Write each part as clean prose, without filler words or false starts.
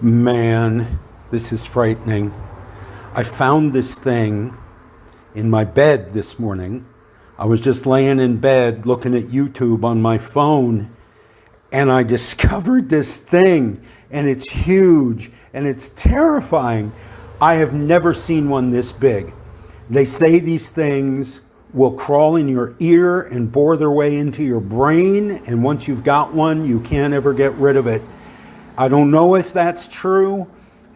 Man, this is frightening. I found this thing in my bed this morning. I was just laying in bed looking at YouTube on my phone, and I discovered this thing, and it's huge and it's terrifying. I have never seen one this big. They say these things will crawl in your ear and bore their way into your brain, and once you've got one, you can't ever get rid of it. I don't know if that's true,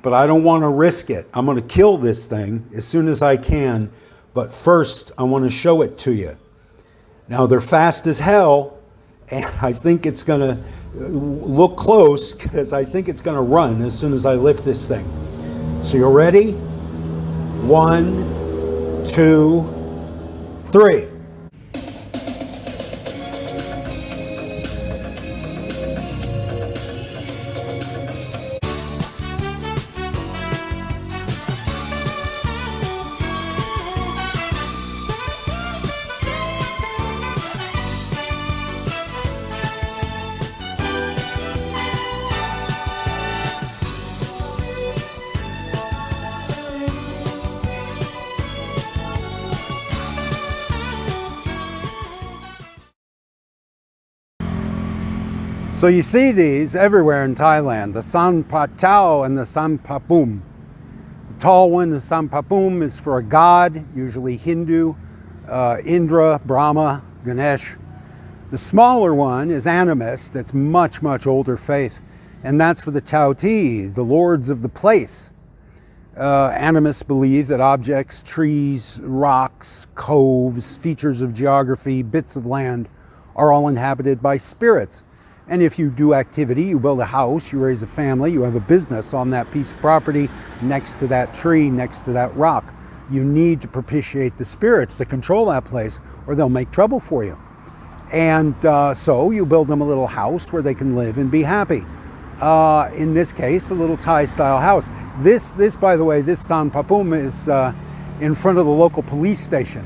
but I don't want to risk it. I'm going to kill this thing as soon as I can, but first I want to show it to you. Now, they're fast as hell, and I think it's going to look close because I think it's going to run as soon as I lift this thing. So you're ready? 1, 2, 3. So you see these everywhere in Thailand, the San Pa Chao and the San Pa Pum. The tall one, the San Pa Pum, is for a god, usually Hindu, Indra, Brahma, Ganesh. The smaller one is animist, that's much, much older faith, and that's for the Chao Ti, the lords of the place. Animists believe that objects, trees, rocks, coves, features of geography, bits of land are all inhabited by spirits. And if you do activity, you build a house, you raise a family, you have a business on that piece of property, next to that tree, next to that rock, you need to propitiate the spirits that control that place, or they'll make trouble for you. And so you build them a little house where they can live and be happy. In this case, a little Thai-style house. This, by the way, this San Pa Pum is in front of the local police station.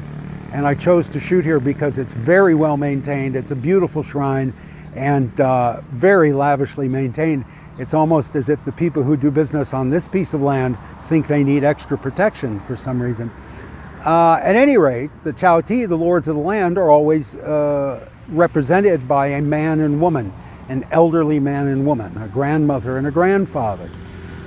And I chose to shoot here because it's very well maintained. It's a beautiful shrine, and very lavishly maintained. It's almost as if the people who do business on this piece of land think they need extra protection for some reason. At any rate, the Chao Ti, the lords of the land, are always represented by a man and woman, an elderly man and woman, a grandmother and a grandfather.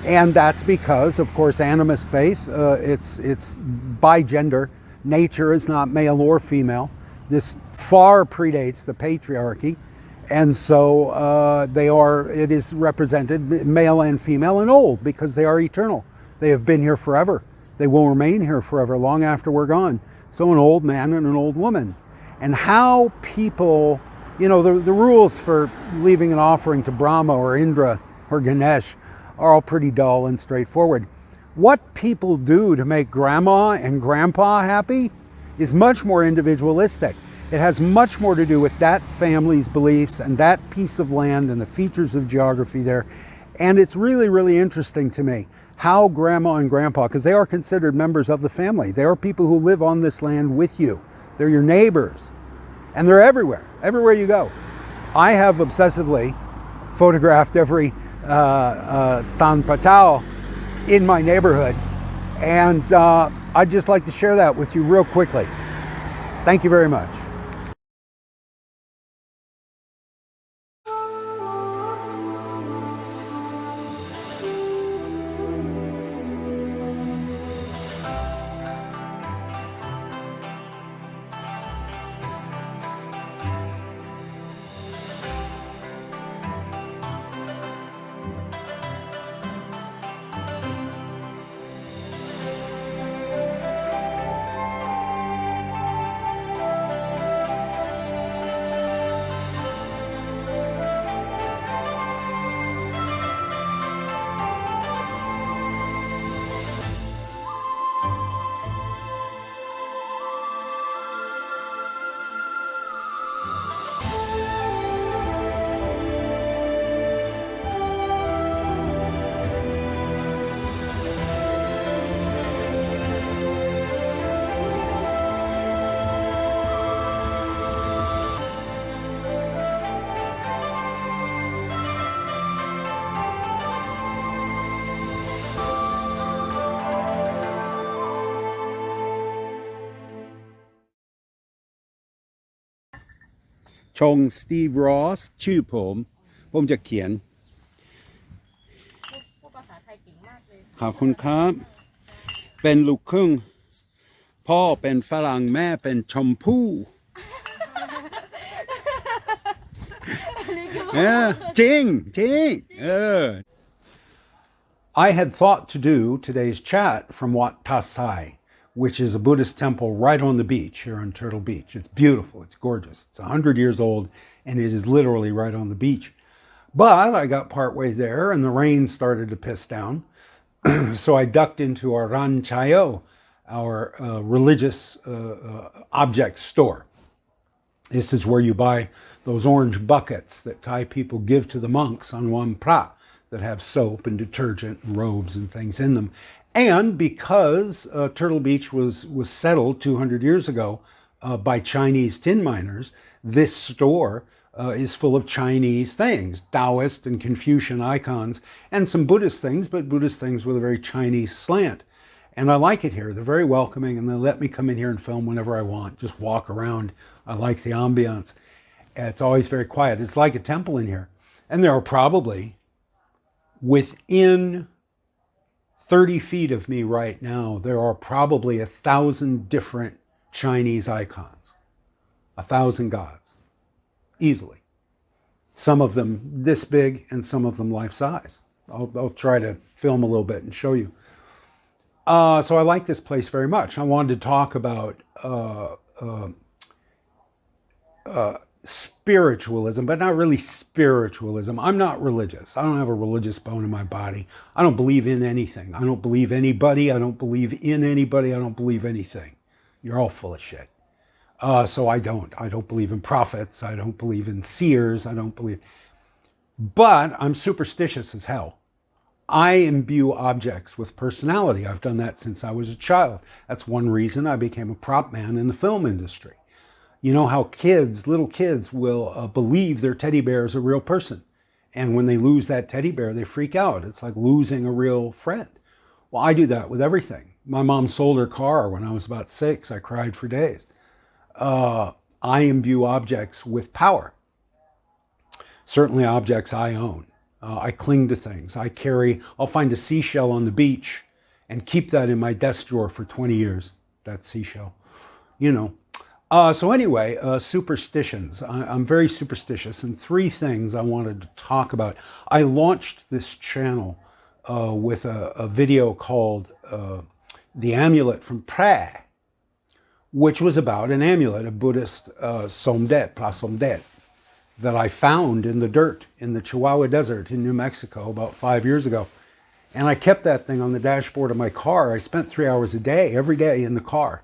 And that's because, of course, animist faith, it's by gender. Nature is not male or female. This far predates the patriarchy. And so it is represented male and female and old because they are eternal. They have been here forever. They will remain here forever, long after we're gone. So an old man and an old woman. And how people, the rules for leaving an offering to Brahma or Indra or Ganesh are all pretty dull and straightforward. What people do to make grandma and grandpa happy is much more individualistic. It has much more to do with that family's beliefs and that piece of land and the features of geography there. And it's really, really interesting to me how grandma and grandpa, because they are considered members of the family. They are people who live on this land with you. They're your neighbors. And they're everywhere you go. I have obsessively photographed every San Pa Chao in my neighborhood. And I'd just like to share that with you real quickly. Thank you very much. ชง Steve Rosse ชื่อผมจะเขียน พูดภาษาไทยเก่งมากเลย ขอบคุณครับเป็นลูกครึ่งพ่อเป็นฝรั่งแม่เป็นชมพู่จริงI had thought to do today's chat from Wat Tasai, which is a Buddhist temple right on the beach here on Turtle Beach. It's beautiful, it's gorgeous. It's 100 years old and it is literally right on the beach. But I got partway there and the rain started to piss down. So I ducked into our Ran Chayo, our religious object store. This is where you buy those orange buckets that Thai people give to the monks on Wan Pra that have soap and detergent and robes and things in them. And because Turtle Beach was settled 200 years ago by Chinese tin miners, this store is full of Chinese things, Taoist and Confucian icons, and some Buddhist things, but Buddhist things with a very Chinese slant. And I like it here. They're very welcoming, and they let me come in here and film whenever I want, just walk around. I like the ambiance. It's always very quiet. It's like a temple in here. And there are probably, within 30 feet of me right now, there are probably 1,000 different Chinese icons, 1,000 gods. Easily. Some of them this big and some of them life size. I'll try to film a little bit and show you. So I like this place very much. I wanted to talk about spiritualism, but not really spiritualism. I'm not religious. I don't have a religious bone in my body. I don't believe in anything. I don't believe anybody. I don't believe in anybody. I don't believe anything. You're all full of shit. So I don't believe in prophets. I don't believe in seers. But I'm superstitious as hell. I imbue objects with personality. I've done that since I was a child. That's one reason I became a prop man in the film industry. You know how little kids will believe their teddy bear is a real person. And when they lose that teddy bear, they freak out. It's like losing a real friend. Well, I do that with everything. My mom sold her car when I was about 6. I cried for days. I imbue objects with power. Certainly objects I own. I cling to things. I'll find a seashell on the beach and keep that in my desk drawer for 20 years. That seashell, you know. So anyway, superstitions. I'm very superstitious, and 3 things I wanted to talk about. I launched this channel with a video called The Amulet from Prague, which was about an amulet, a Buddhist somdet, prasomdet, that I found in the dirt in the Chihuahua Desert in New Mexico about 5 years ago. And I kept that thing on the dashboard of my car. I spent 3 hours a day, every day in the car.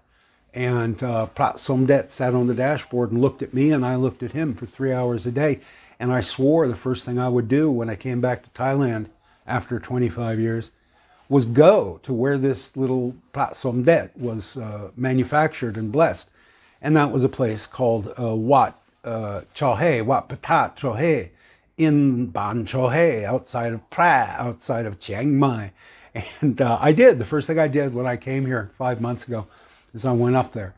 And Somdet sat on the dashboard and looked at me, and I looked at him for 3 hours a day. And I swore the first thing I would do when I came back to Thailand after 25 years was go to where this little Somdet was manufactured and blessed. And that was a place called Wat Chohe, Wat Patat Chohe, in Ban Chohe, outside of Prague, outside of Chiang Mai. And I did. The first thing I did when I came here 5 months ago is I went up there.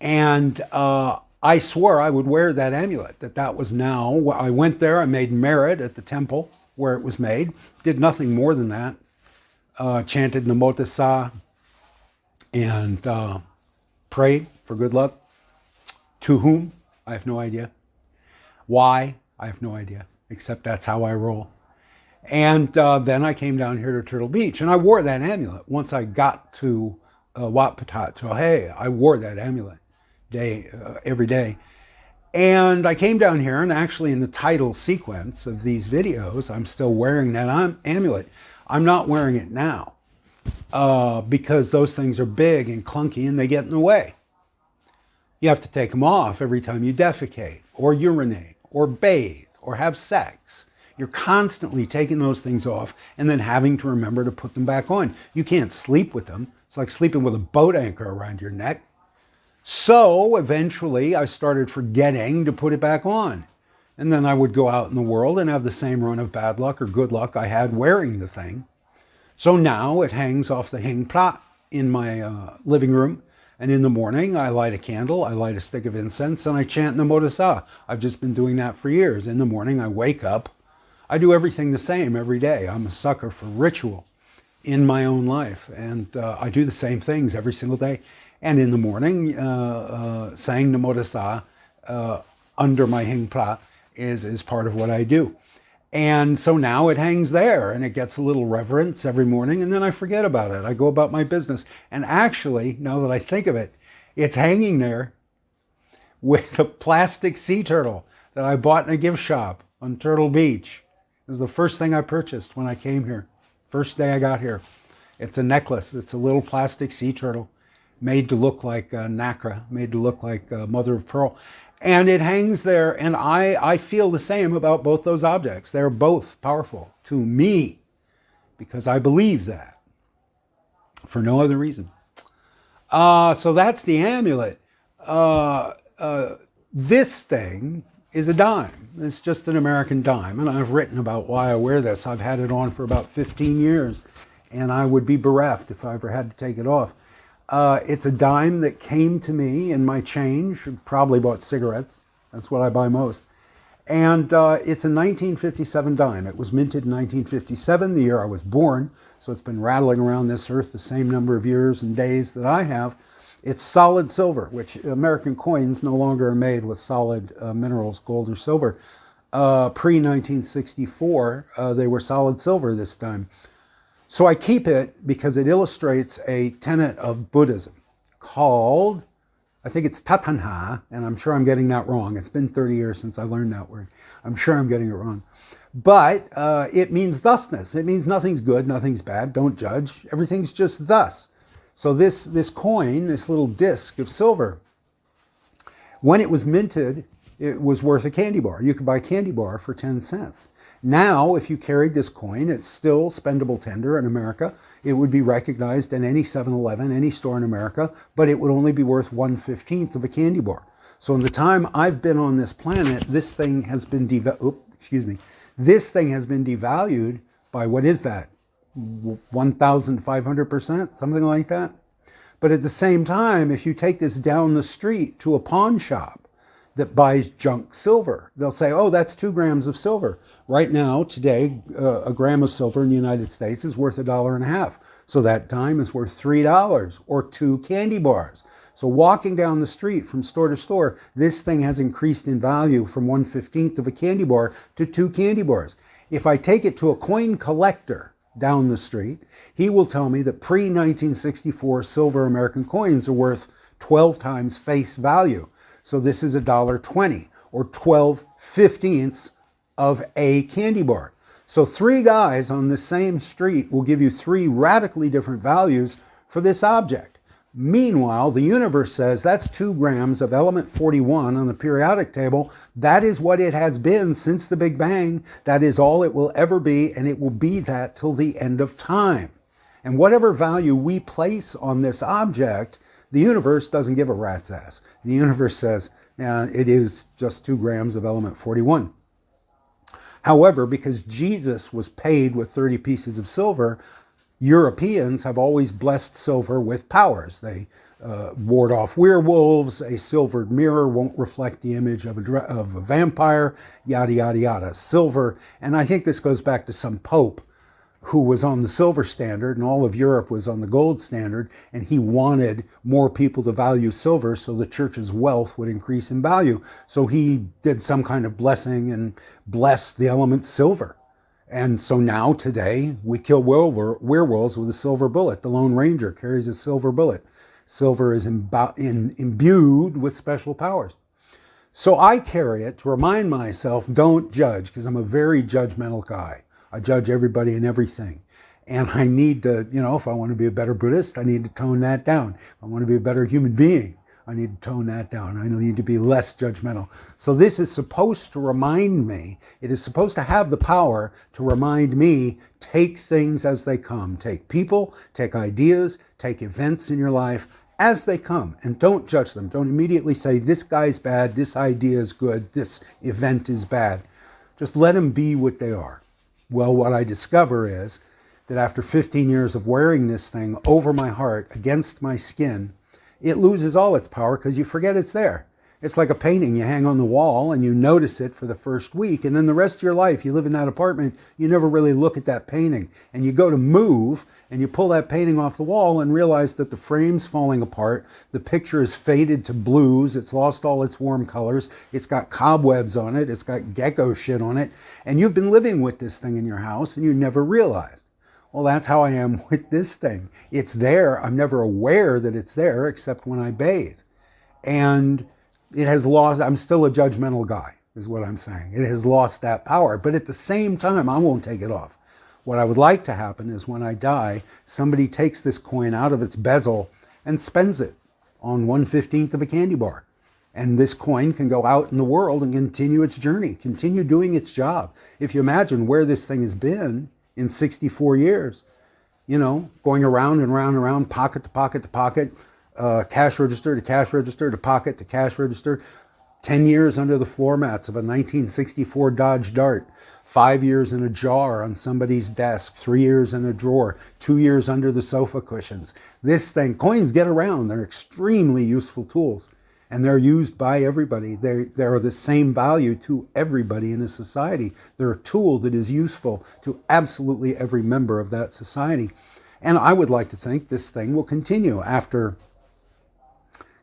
And I swore I would wear that amulet, that was now. I went there, I made merit at the temple where it was made, did nothing more than that. Chanted Namo Tassa and prayed for good luck. To whom? I have no idea. Why? I have no idea, except that's how I roll. And then I came down here to Turtle Beach, and I wore that amulet. Once I got to Wat Patat Chohe, I wore that amulet every day. And I came down here, and actually in the title sequence of these videos, I'm still wearing that amulet. I'm not wearing it now because those things are big and clunky, and they get in the way. You have to take them off every time you defecate or urinate or bathe or have sex. You're constantly taking those things off and then having to remember to put them back on. You can't sleep with them. It's like sleeping with a boat anchor around your neck. So eventually I started forgetting to put it back on. And then I would go out in the world and have the same run of bad luck or good luck I had wearing the thing. So now it hangs off the hang plat in my living room. And in the morning, I light a candle, I light a stick of incense, and I chant Namo Tassa. I've just been doing that for years. In the morning, I wake up. I do everything the same every day. I'm a sucker for ritual in my own life. And I do the same things every single day. And in the morning, saying Namo Tassa under my hingpa is part of what I do. And so now it hangs there and it gets a little reverence every morning, and then I forget about it. I go about my business. And actually, now that I think of it, it's hanging there with a plastic sea turtle that I bought in a gift shop on Turtle Beach. It was the first thing I purchased when I came here. First day I got here. It's a necklace. It's a little plastic sea turtle made to look like nacre, made to look like mother of pearl. And it hangs there, and I feel the same about both those objects. They're both powerful to me because I believe that for no other reason. So that's the amulet. This thing is a dime. It's just an American dime, and I've written about why I wear this. I've had it on for about 15 years, and I would be bereft if I ever had to take it off. It's a dime that came to me in my change. Probably bought cigarettes. That's what I buy most. And it's a 1957 dime. It was minted in 1957, the year I was born. So it's been rattling around this earth the same number of years and days that I have. It's solid silver, which American coins no longer are made with solid minerals, gold or silver. Pre-1964, they were solid silver this time. So I keep it because it illustrates a tenet of Buddhism called, I think it's Tatanha, and I'm sure I'm getting that wrong. It's been 30 years since I learned that word. I'm sure I'm getting it wrong. But it means thusness. It means nothing's good, nothing's bad, don't judge. Everything's just thus. So this coin, this little disc of silver, when it was minted, it was worth a candy bar. You could buy a candy bar for 10 cents. Now, if you carried this coin, it's still spendable tender in America. It would be recognized in any 7-Eleven, any store in America, but it would only be worth 1/15 of a candy bar. So in the time I've been on this planet, this thing has been this thing has been devalued by, what is that? 1,500%, something like that. But at the same time, if you take this down the street to a pawn shop that buys junk silver, they'll say, oh, that's 2 grams of silver. Right now, today, a gram of silver in the United States is worth $1.50. So that dime is worth $3 or 2 candy bars. So walking down the street from store to store, this thing has increased in value from 1/15 of a candy bar to 2 candy bars. If I take it to a coin collector down the street, he will tell me that pre-1964 silver American coins are worth 12 times face value. So this is $1.20 or 12/15 of a candy bar. So 3 guys on the same street will give you 3 radically different values for this object. Meanwhile, the universe says that's 2 grams of element 41 on the periodic table. That is what it has been since the Big Bang. That is all it will ever be, and it will be that till the end of time. And whatever value we place on this object, the universe doesn't give a rat's ass. The universe says, yeah, it is just 2 grams of element 41. However, because Jesus was paid with 30 pieces of silver, Europeans have always blessed silver with powers. They ward off werewolves. A silvered mirror won't reflect the image of a vampire, yada, yada, yada. Silver, and I think this goes back to some pope who was on the silver standard and all of Europe was on the gold standard, and he wanted more people to value silver so the church's wealth would increase in value. So he did some kind of blessing and blessed the element silver. And so now, today, we kill werewolves with a silver bullet. The Lone Ranger carries a silver bullet. Silver is imbued with special powers. So I carry it to remind myself, don't judge, because I'm a very judgmental guy. I judge everybody and everything. And I need to, if I want to be a better Buddhist, I need to tone that down. If I want to be a better human being, I need to tone that down. I need to be less judgmental. So this is supposed to remind me, it is supposed to have the power to remind me, take things as they come. Take people, take ideas, take events in your life as they come, and don't judge them. Don't immediately say, this guy's bad, this idea is good, this event is bad. Just let them be what they are. Well, what I discover is that after 15 years of wearing this thing over my heart, against my skin, it loses all its power because you forget it's there. It's like a painting you hang on the wall and you notice it for the first week, and then the rest of your life you live in that apartment, you never really look at that painting, and you go to move and you pull that painting off the wall and realize that the frame's falling apart, the picture is faded to blues, it's lost all its warm colors, it's got cobwebs on it, it's got gecko shit on it, and you've been living with this thing in your house and you never realized. Well, that's how I am with this thing. It's there. I'm never aware that it's there except when I bathe. And it has lost, I'm still a judgmental guy, is what I'm saying. It has lost that power. But at the same time, I won't take it off. What I would like to happen is when I die, somebody takes this coin out of its bezel and spends it on 1/15 of a candy bar. And this coin can go out in the world and continue its journey, continue doing its job. If you imagine where this thing has been in 64 years, you know, going around and around and around, pocket to pocket to pocket, cash register to cash register to pocket to cash register, 10 years under the floor mats of a 1964 Dodge Dart, 5 years in a jar on somebody's desk, 3 years in a drawer, 2 years under the sofa cushions. This thing, coins get around. They're extremely useful tools, and they're used by everybody. They're the same value to everybody in a society. They're a tool that is useful to absolutely every member of that society. And I would like to think this thing will continue after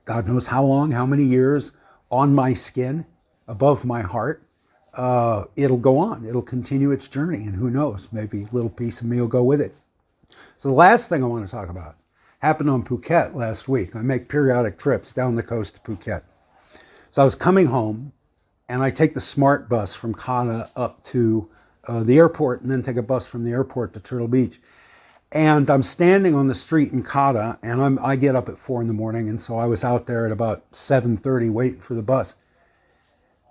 God knows how long, how many years, on my skin, above my heart. It'll go on. It'll continue its journey. And who knows, maybe a little piece of me will go with it. So the last thing I want to talk about happened on Phuket last week. I make periodic trips down the coast to Phuket. So I was coming home, and I take the SMART bus from Kata up to the airport, and then take a bus from the airport to Turtle Beach. And I'm standing on the street in Kata, and I get up at 4 in the morning, and so I was out there at about 7:30 waiting for the bus.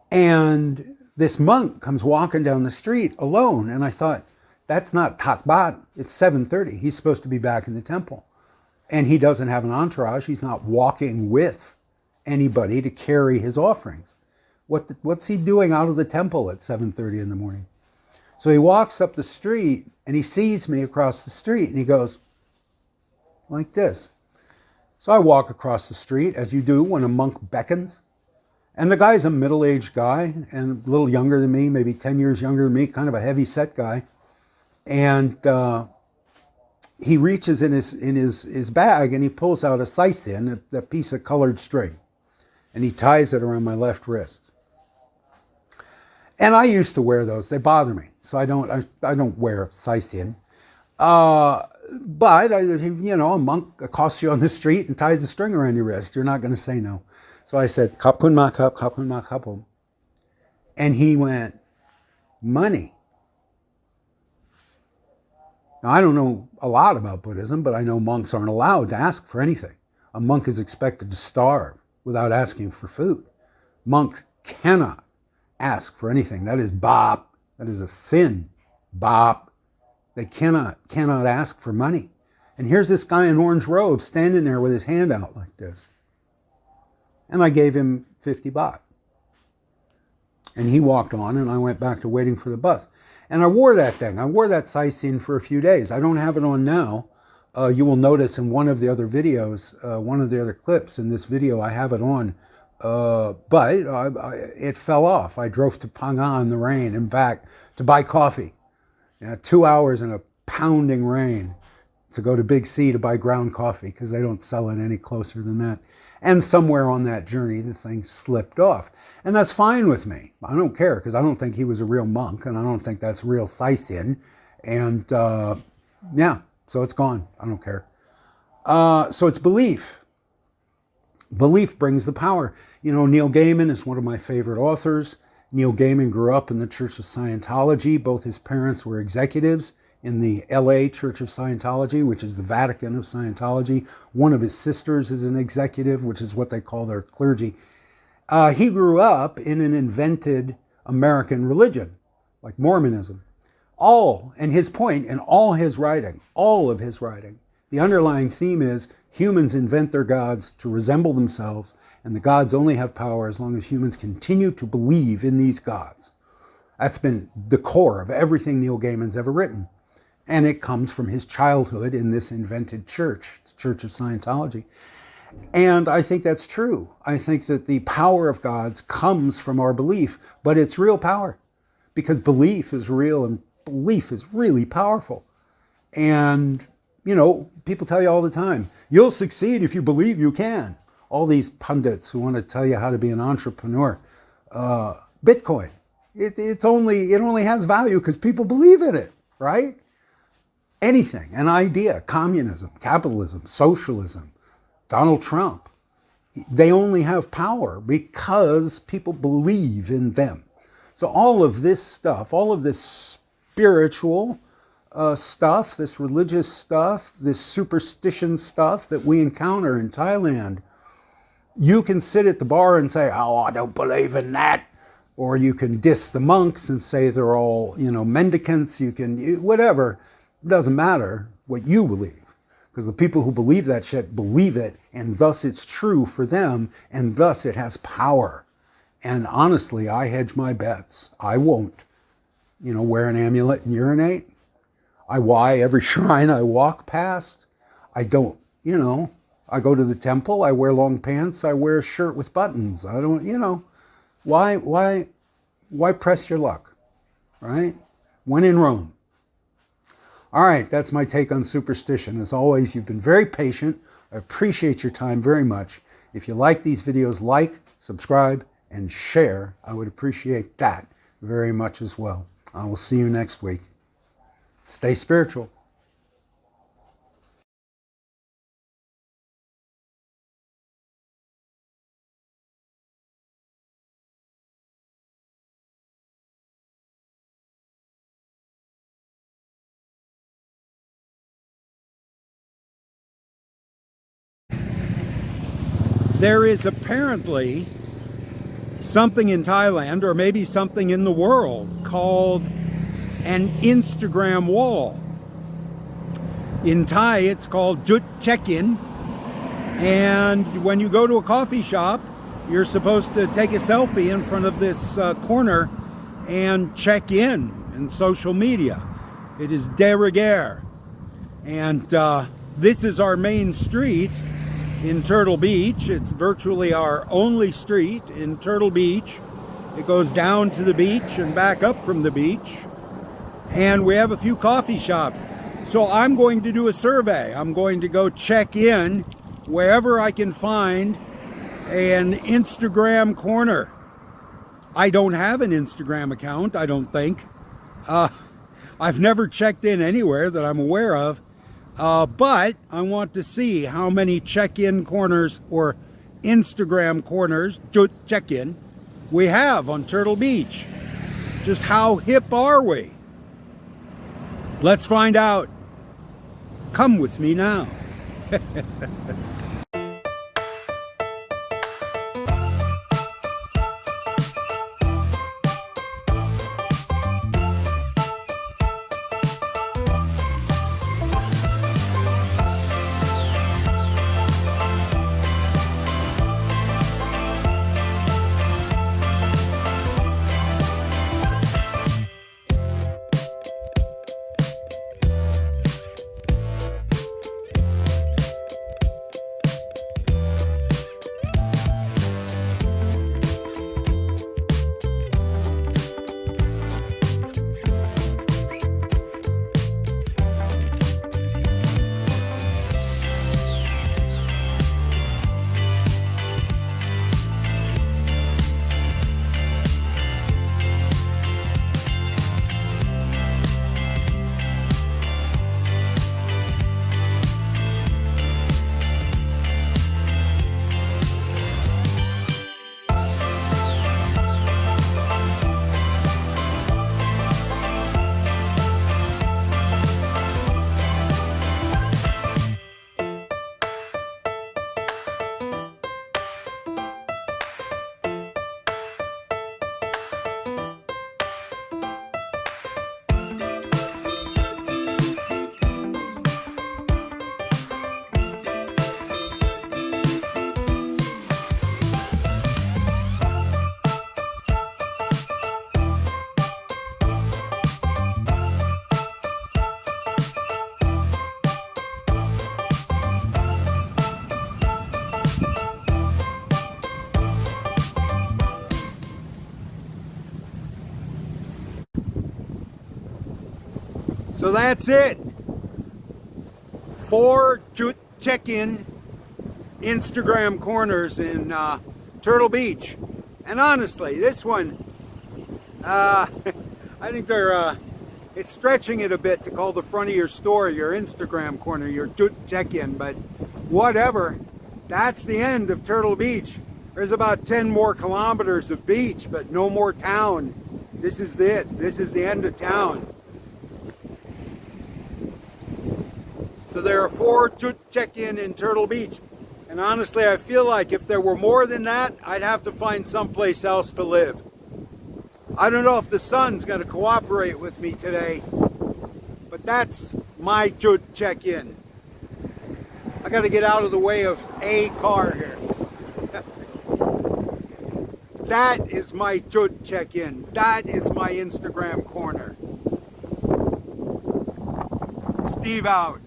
And this monk comes walking down the street alone, and I thought, that's not Takbat, it's 7:30. He's supposed to be back in the temple. And he doesn't have an entourage. He's not walking with anybody to carry his offerings. What's he doing out of the temple at 7:30 in the morning? So he walks up the street and he sees me across the street and he goes like this. So I walk across the street as you do when a monk beckons. And the guy's a middle-aged guy and a little younger than me, maybe 10 years younger than me, kind of a heavy-set guy. And he reaches in his bag and he pulls out a saisin, a piece of colored string, and he ties it around my left wrist. And I used to wear those. They bother me, so I don't wear saisin. But a monk accosts you on the street and ties a string around your wrist. You're not going to say no. So I said, "Kapun ma kap, kapun ma kapum," and he went, "Money." Now, I don't know a lot about Buddhism, but I know monks aren't allowed to ask for anything. A monk is expected to starve without asking for food. Monks cannot ask for anything. That is bop. That is a sin. Bop. They cannot ask for money. And here's this guy in orange robe standing there with his hand out like this. And I gave him 50 baht. And he walked on, and I went back to waiting for the bus. And I wore that thing. I wore that saisin for a few days. I don't have it on now. You will notice in one of the other videos, one of the other clips in this video, I have it on. But it fell off. I drove to Phang in the rain and back to buy coffee. 2 hours in a pounding rain to go to Big C to buy ground coffee because they don't sell it any closer than that. And somewhere on that journey, the thing slipped off. And that's fine with me. I don't care because I don't think he was a real monk and I don't think that's real saisin. And so it's gone. I don't care. So it's belief. Belief brings the power. Neil Gaiman is one of my favorite authors. Neil Gaiman grew up in the Church of Scientology. Both his parents were executives in the LA Church of Scientology, which is the Vatican of Scientology. One of his sisters is an executive, which is what they call their clergy. He grew up in an invented American religion, like Mormonism. And his point in all of his writing, the underlying theme is humans invent their gods to resemble themselves, and the gods only have power as long as humans continue to believe in these gods. That's been the core of everything Neil Gaiman's ever written. And it comes from his childhood in this invented church, the Church of Scientology. And I think that's true. I think that the power of God's comes from our belief, but it's real power because belief is real and belief is really powerful. And, you know, people tell you all the time, you'll succeed if you believe you can. All these pundits who want to tell you how to be an entrepreneur. Bitcoin, it only has value because people believe in it, right? Anything, an idea, communism, capitalism, socialism, Donald Trump, they only have power because people believe in them. So all of this stuff, all of this spiritual stuff, this religious stuff, this superstition stuff that we encounter in Thailand, you can sit at the bar and say, oh, I don't believe in that. Or you can diss the monks and say they're all, you know, mendicants. You can, whatever. It doesn't matter what you believe. Because the people who believe that shit believe it, and thus it's true for them, and thus it has power. And honestly, I hedge my bets. I won't, you know, wear an amulet and urinate. Why every shrine I walk past, I don't, you know, I go to the temple, I wear long pants, I wear a shirt with buttons. I don't, you know, why press your luck, right? When in Rome. All right, that's my take on superstition. As always, you've been very patient. I appreciate your time very much. If you like these videos, like, subscribe, and share. I would appreciate that very much as well. I will see you next week. Stay spiritual. There is apparently something in Thailand, or maybe something in the world, called an Instagram wall. In Thai, it's called Jut Check-in. And when you go to a coffee shop, you're supposed to take a selfie in front of this corner and check in social media. It is de rigueur. And this is our main street in Turtle Beach. It's virtually our only street in Turtle Beach. It goes down to the beach and back up from the beach. And we have a few coffee shops. So I'm going to do a survey. I'm going to go check in wherever I can find an Instagram corner. I don't have an Instagram account, I don't think. I've never checked in anywhere that I'm aware of. But I want to see how many check-in corners or Instagram corners, check-in, we have on Turtle Beach. Just how hip are we? Let's find out. Come with me now. So that's it. 4 check-in Instagram corners in Turtle Beach. And honestly, this one, I think they're, it's stretching it a bit to call the front of your store your Instagram corner, your check-in, but whatever. That's the end of Turtle Beach. There's about 10 more kilometers of beach, but no more town. This is it. This is the end of town. So there are 4 check-in in Turtle Beach. And honestly, I feel like if there were more than that, I'd have to find someplace else to live. I don't know if the sun's going to cooperate with me today, but that's my check-in. I got to get out of the way of a car here. That is my check-in. That is my Instagram corner. Steve out.